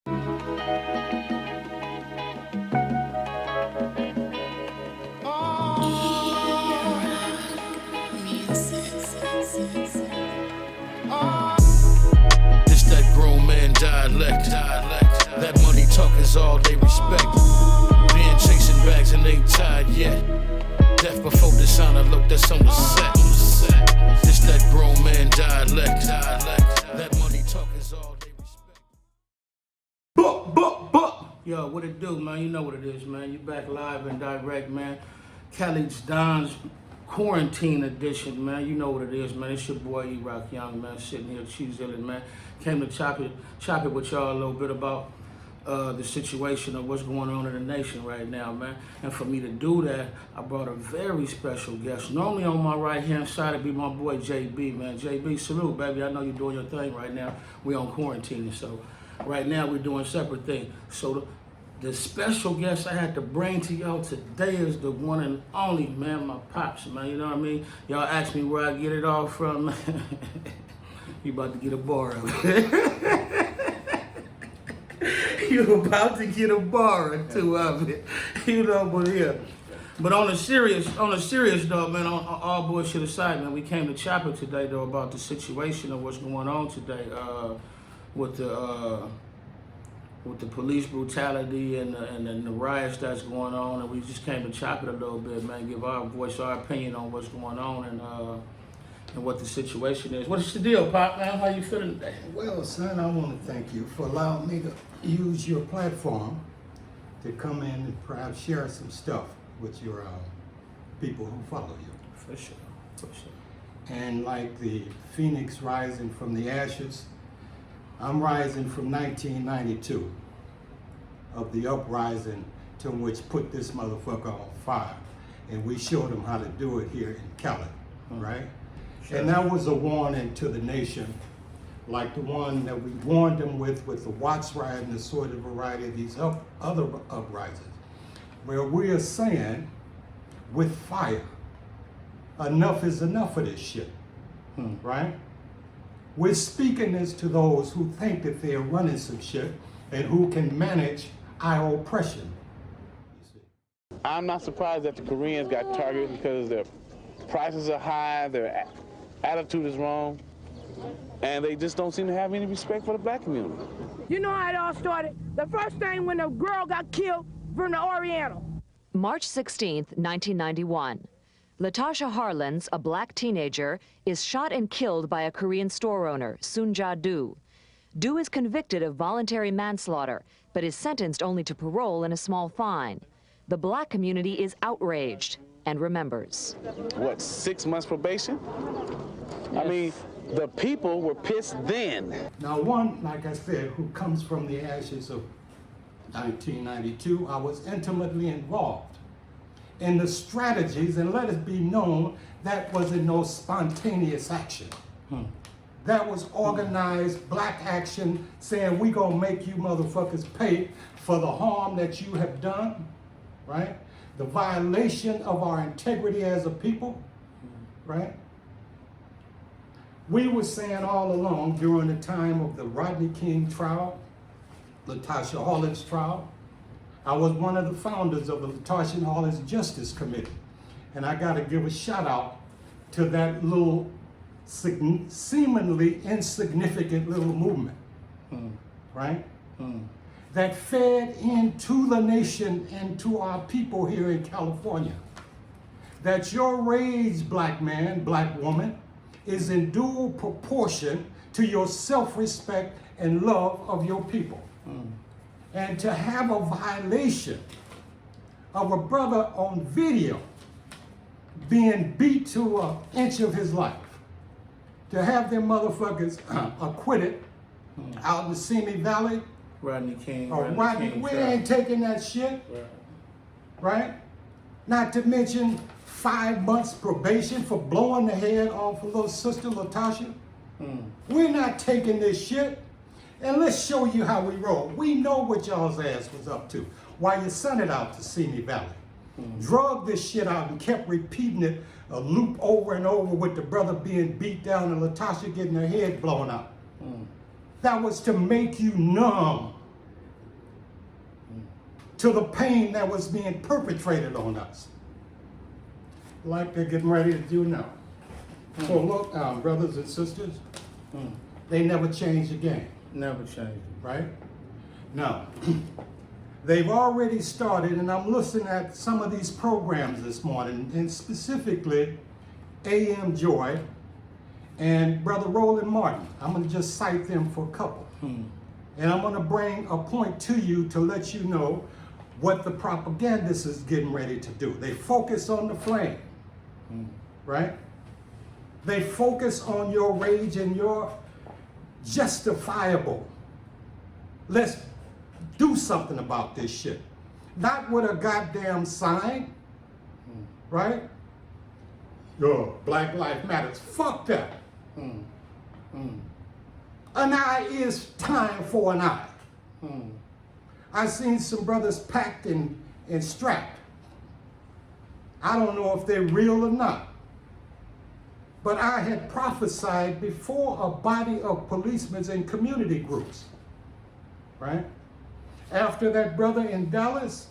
This that grown man dialect. That money talk is all they respect. Being chasing bags and ain't tied yet. Death before dishonor, look, that's on the set. This that grown man dialect. That money talk is all they respect. Yo, what it do, man? You know what it is, man. You back live and direct, man. Cali Donz quarantine edition, man. You know what it is, man. It's your boy E-Roc Young, man, sitting here cheese-illing, man. Came to chop it with y'all a little bit about the situation of what's going on in the nation right now, man. And for me to do that, I brought a very special guest. Normally on my right-hand side, it'd be my boy JB, man. JB, salute, baby. I know you're doing your thing right now. We on quarantine, so right now we're doing separate things. So the special guest I had to bring to y'all today is the one and only, man, my pops, man. You know what I mean? Y'all ask me where I get it all from. You about to get a bar of it. You about to get a bar or two of it. You know, but yeah. But on a serious note, man, on all bullshit aside, man, we came to chop it today, though, about the situation of what's going on today with the police brutality and the riots that's going on, and we just came to chop it a little bit, man, give our voice, our opinion on what's going on and what the situation is. What's the deal, Pop, man? How you feeling today? Well, son, I want to thank you for allowing me to use your platform to come in and perhaps share some stuff with your people who follow you. For sure. And like the phoenix rising from the ashes, I'm rising from 1992 of the uprising to which put this motherfucker on fire. And we showed them how to do it here in Cali, right? Sure. And that was a warning to the nation, like the one that we warned them with the Watts riot and the sort of variety of these other uprisings, where we are saying with fire, enough is enough of this shit, right? We're speaking this to those who think that they're running some shit and who can manage our oppression. I'm not surprised that the Koreans got targeted because their prices are high, their attitude is wrong, and they just don't seem to have any respect for the black community. You know how it all started? The first thing when a girl got killed from the Oriental. March 16th, 1991. Latasha Harlins, a black teenager, is shot and killed by a Korean store owner, Soonja Do. Do is convicted of voluntary manslaughter, but is sentenced only to parole and a small fine. The black community is outraged and remembers. What, 6 months probation? Yes. I mean, the people were pissed then. Now one, like I said, who comes from the ashes of 1992, I was intimately involved in the strategies, and let it be known that wasn't no spontaneous action. That was organized black action saying we gonna make you motherfuckers pay for the harm that you have done, right? The violation of our integrity as a people, right? We were saying all along during the time of the Rodney King trial, Latasha Harlins trial, I was one of the founders of the Latasha Harlins Justice Committee. And I gotta give a shout out to that little seemingly insignificant little movement, right? That fed into the nation and to our people here in California. That your rage, black man, black woman, is in dual proportion to your self-respect and love of your people. And to have a violation of a brother on video being beat to an inch of his life, to have them motherfuckers acquitted out in the Simi Valley, Rodney King. We ain't taking that shit, right? Not to mention 5 months probation for blowing the head off of little sister Latasha. We're not taking this shit. And let's show you how we roll. We know what y'all's ass was up to while you sent it out to Simi Valley. Drugged this shit out and kept repeating it a loop over and over with the brother being beat down and Latasha getting her head blown out. That was to make you numb to the pain that was being perpetrated on us, like they're getting ready to do now. So look, brothers and sisters, they never changed the game. Never changed. Right? Now, they've already started, and I'm listening at some of these programs this morning, and specifically AM Joy and Brother Roland Martin. I'm going to just cite them for a couple. And I'm going to bring a point to you to let you know what the propagandists is getting ready to do. They focus on the flame, right? They focus on your rage and your justifiable. Let's do something about this shit. Not with a goddamn sign, right? Yo, Black Lives Matters. Fuck that. An eye is time for an eye. I've seen some brothers packed and strapped. I don't know if they're real or not. But I had prophesied before a body of policemen in community groups, right? After that brother in Dallas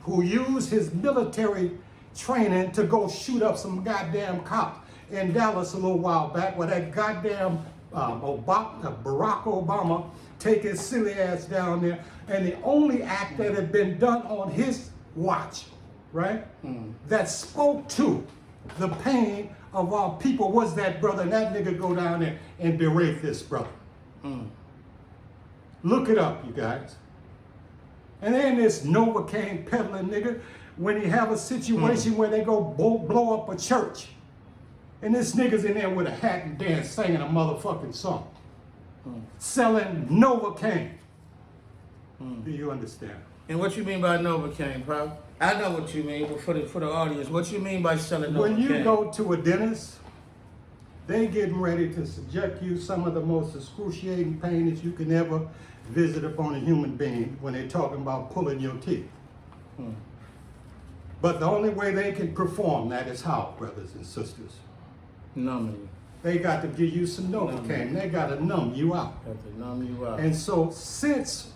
who used his military training to go shoot up some goddamn cops in Dallas a little while back, where that goddamn Barack Obama take his silly ass down there, and the only act that had been done on his watch, right, that spoke to the pain of our people was that brother, and that nigga go down there and berate this brother. Look it up, you guys. And then this Novocaine peddling nigga, when he have a situation where they go blow up a church, and this nigga's in there with a hat and dance singing a motherfucking song, selling Novocaine. Do you understand? And what you mean by Novocaine, Pop? I know what you mean, but for the audience, what you mean by selling Novocaine? When you go to a dentist, they getting ready to subject you some of the most excruciating pain that you can ever visit upon a human being when they're talking about pulling your teeth. But the only way they can perform that is how, brothers and sisters? Numbing. They got to give you some Novocaine. They got to numb you out. Got to numb you out. And so since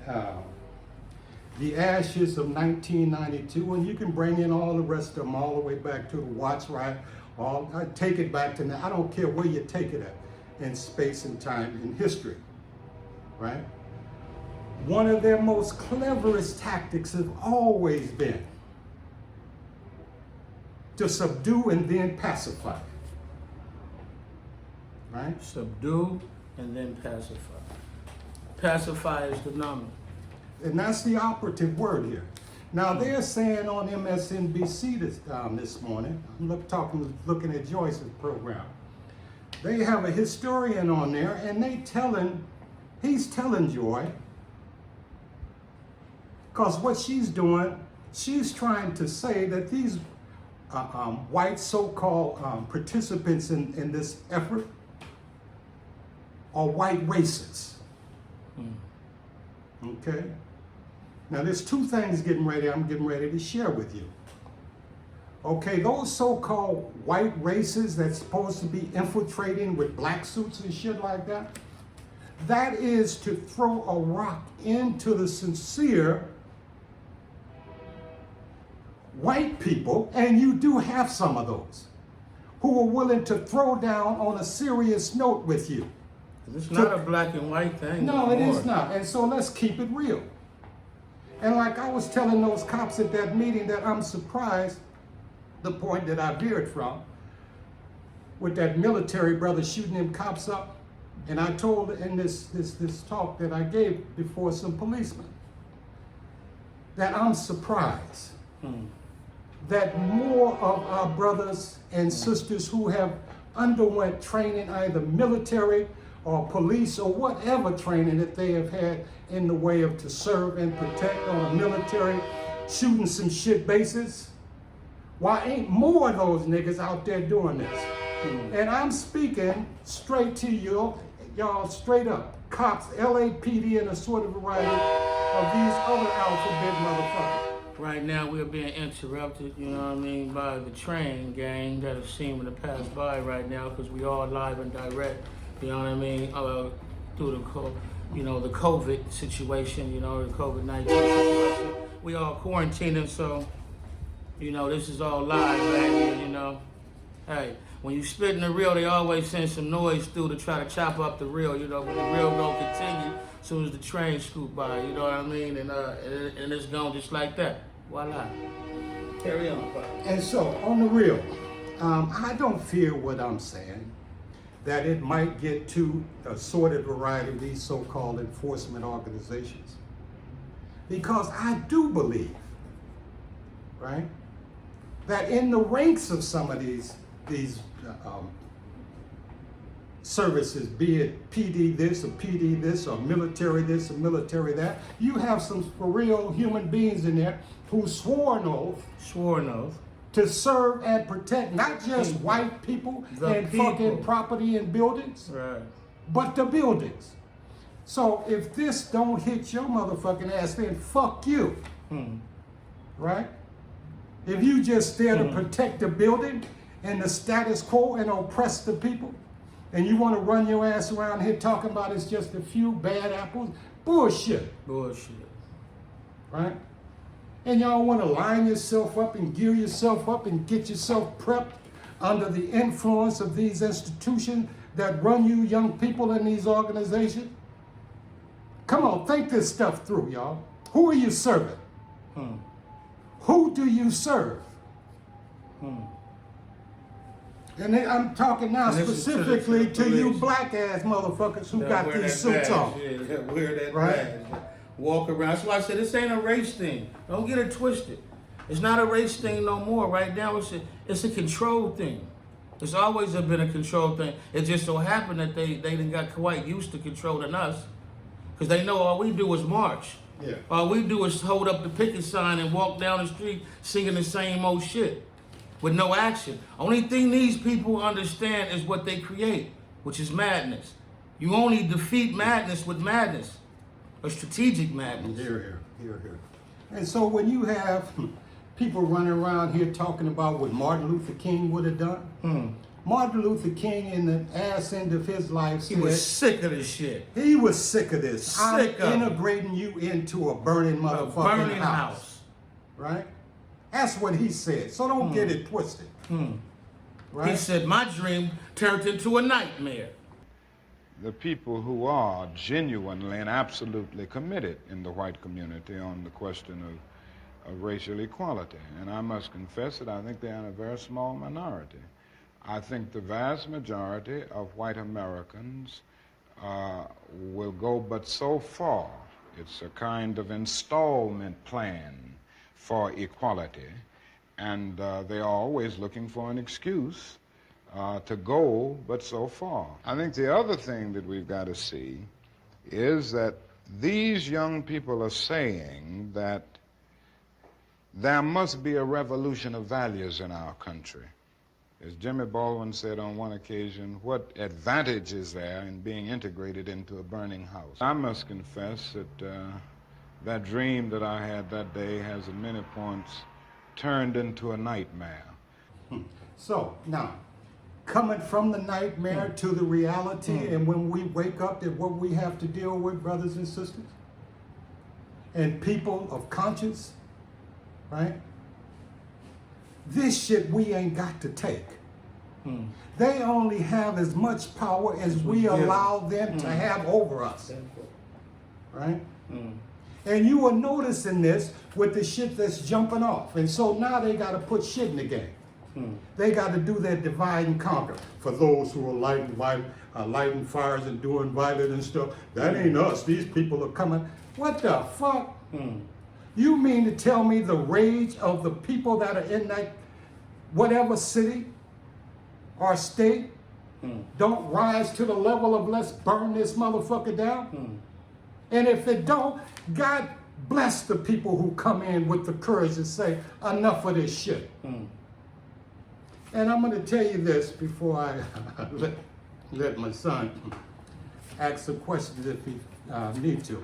the ashes of 1992, and you can bring in all the rest of them all the way back to the Watts riot, I take it back to now. I don't care where you take it at in space and time in history, right? One of their most cleverest tactics have always been to subdue and then pacify, right? Subdue and then pacify. Pacify is the numbing. And that's the operative word here. Now they're saying on MSNBC this morning, I'm looking at Joyce's program. They have a historian on there, and he's telling Joy, because what she's doing, she's trying to say that these white so-called participants in this effort are white racists. Okay? Now there's two things I'm getting ready to share with you. Okay, those so-called white races that's supposed to be infiltrating with black suits and shit like that, that is to throw a rock into the sincere white people, and you do have some of those, who are willing to throw down on a serious note with you. It's not a black and white thing. No, it is not. And so let's keep it real. And like I was telling those cops at that meeting, that I'm surprised, the point that I veered from, with that military brother shooting them cops up. And I told in this talk that I gave before some policemen, that I'm surprised that more of our brothers and sisters who have underwent training, either military or police or whatever training that they have had in the way of to serve and protect on a military shooting some shit bases, why ain't more of those niggas out there doing this? And I'm speaking straight to you, y'all straight up. Cops, LAPD, and a sort of variety of these other alphabet motherfuckers. Right now we're being interrupted, you know what I mean, by the train gang that is seeming to pass by right now, because we are live and direct, you know what I mean, through the you know, the COVID situation, you know, the COVID-19 situation. We all quarantining, so, you know, this is all live right here, you know. Hey, when you spit in the reel, they always send some noise through to try to chop up the reel, you know, but the reel gonna continue as soon as the train scoot by, you know what I mean? And it's gone just like that. Voila. Carry on, Pop. And so, on the real, I don't fear what I'm saying, that it might get to a sorted variety of these so-called enforcement organizations. Because I do believe, right, that in the ranks of some of these services, be it PD this or PD this or military this or military that, you have some for real human beings in there who swore an oath to serve and protect not just white people and fucking property and buildings, right, but the buildings. So if this don't hit your motherfucking ass, then fuck you, right? If you just there to protect the building and the status quo and oppress the people, and you want to run your ass around here talking about it's just a few bad apples, bullshit. Bullshit. Right? And y'all want to line yourself up and gear yourself up and get yourself prepped under the influence of these institutions that run you young people in these organizations? Come on, think this stuff through, y'all. Who are you serving? Who do you serve? And I'm talking now specifically to you black ass motherfuckers who got these suits on. Yeah, wear that right? badge. Walk around. That's why I said this ain't a race thing. Don't get it twisted. It's not a race thing no more. Right now, it's a control thing. It's always been a control thing. It just so happened that they done got quite used to controlling us, because they know all we do is march. Yeah. All we do is hold up the picket sign and walk down the street singing the same old shit with no action. Only thing these people understand is what they create, which is madness. You only defeat madness with madness, or strategic madness. Here. And so when you have people running around here talking about what Martin Luther King would have done, Martin Luther King in the ass end of his life said, He was sick of this shit. He was sick of this. Sick of integrating you into a burning motherfucking house. Right? That's what he said. So don't get it twisted. Right? He said, my dream turned into a nightmare. The people who are genuinely and absolutely committed in the white community on the question of racial equality. And I must confess that I think they're in a very small minority. I think the vast majority of white Americans will go but so far. It's a kind of installment plan for equality, and they are always looking for an excuse to go but so far. I think the other thing that we've got to see is that these young people are saying that there must be a revolution of values in our country. As Jimmy Baldwin said on one occasion, what advantage is there in being integrated into a burning house? I must confess that that dream that I had that day has at many points turned into a nightmare. So now, coming from the nightmare to the reality, and when we wake up at what we have to deal with, brothers and sisters, and people of conscience, right? This shit we ain't got to take. They only have as much power as we allow them to have over us, right? And you are noticing this with the shit that's jumping off. And so now they got to put shit in the game. They got to do their divide and conquer. For those who are lighting fires and doing violence and stuff, that ain't us. These people are coming. What the fuck? You mean to tell me the rage of the people that are in that whatever city or state don't rise to the level of let's burn this motherfucker down? And if it don't, God bless the people who come in with the courage to say, enough of this shit. And I'm gonna tell you this before I let my son ask some questions if he need to.